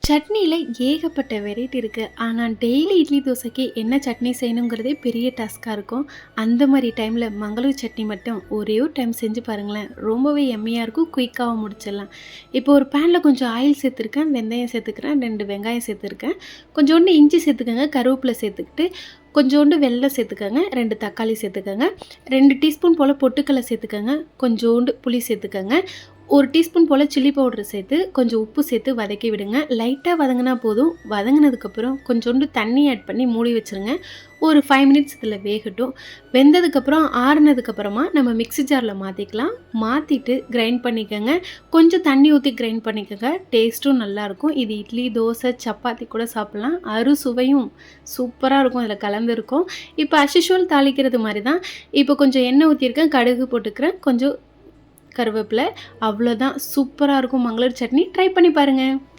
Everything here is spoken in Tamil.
சட்னியில ஏகப்பட்ட வெரைட்டி இருக்கு. ஆனா, டெய்லி இட்லி, தோசைக்கு என்ன சட்னி செய்யணுங்கிறதே பெரிய டாஸ்க்கா இருக்கும். அந்த மாரி டைம்ல மங்களூர் சட்னி மட்டும் ஒரே ஒரு டைம் செஞ்சு பாருங்களேன். ரொம்பவே யம்மியா இருக்கும். குயிக்காவும் முடிச்சிடலாம். இப்போ ஒரு பேன்ல கொஞ்சம் ஆயில் சேர்த்துருக்கேன், வெந்தயம் சேர்த்துக்கிறேன், 2 வெங்காயம் சேர்த்துருக்கேன். கொஞ்சோண்டு இஞ்சி சேர்த்துக்கங்க, கருவேப்பிலை சேர்த்துக்கிட்டு, கொஞ்சோண்டு வெல்லம் சேர்த்துக்கங்க, 2 தக்காளி சேர்த்துக்கங்க, 2 டீஸ்பூன் போல பொட்டுக்கல்ல சேர்த்துக்கங்க, கொஞ்சோண்டு புளி சேர்த்துக்கங்க. 1 டீஸ்பூன் போல சில்லி பவுடர் சேர்த்து, கொஞ்சம் உப்பு சேர்த்து வதக்கி விடுங்க. லைட்டா வதங்குனா போதும். வதங்குனதுக்கப்புறம் கொஞ்சோண்டு தண்ணி ஆட் பண்ணி மூடி வச்சுருங்க. ஒரு 5 மினிட்ஸ் இதில வேகட்டும். வெந்ததுக்கப்புறம் ஆறுனதுக்கப்புறமா நம்ம மிக்ஸி ஜார்ல மாத்திக்கலாம். மாத்திட்டு கிரைண்ட் பண்ணிக்கங்க. கொஞ்சம் தண்ணி ஊத்தி கிரைண்ட் பண்ணிக்கங்க. டேஸ்ட்டும் நல்லாயிருக்கும். இது இட்லி, தோசை, சப்பாத்தி கூட சாப்பிடலாம். அறுசுவையும் சூப்பரா இருக்கும். இதில கலந்திருக்கும். இப்போ அஸ் யூசுவல் தாளிக்கிறது மாரி தான். இப்போ கொஞ்சம் எண்ணெய் ஊத்தியிருக்கேன். கடுகு போட்டுக்கிறேன். கொஞ்சம் கருவேப்பிலை. அவ்வளோதான். சூப்பரா இருக்கும் மங்களூர் சட்னி. ட்ரை பண்ணி பாருங்க.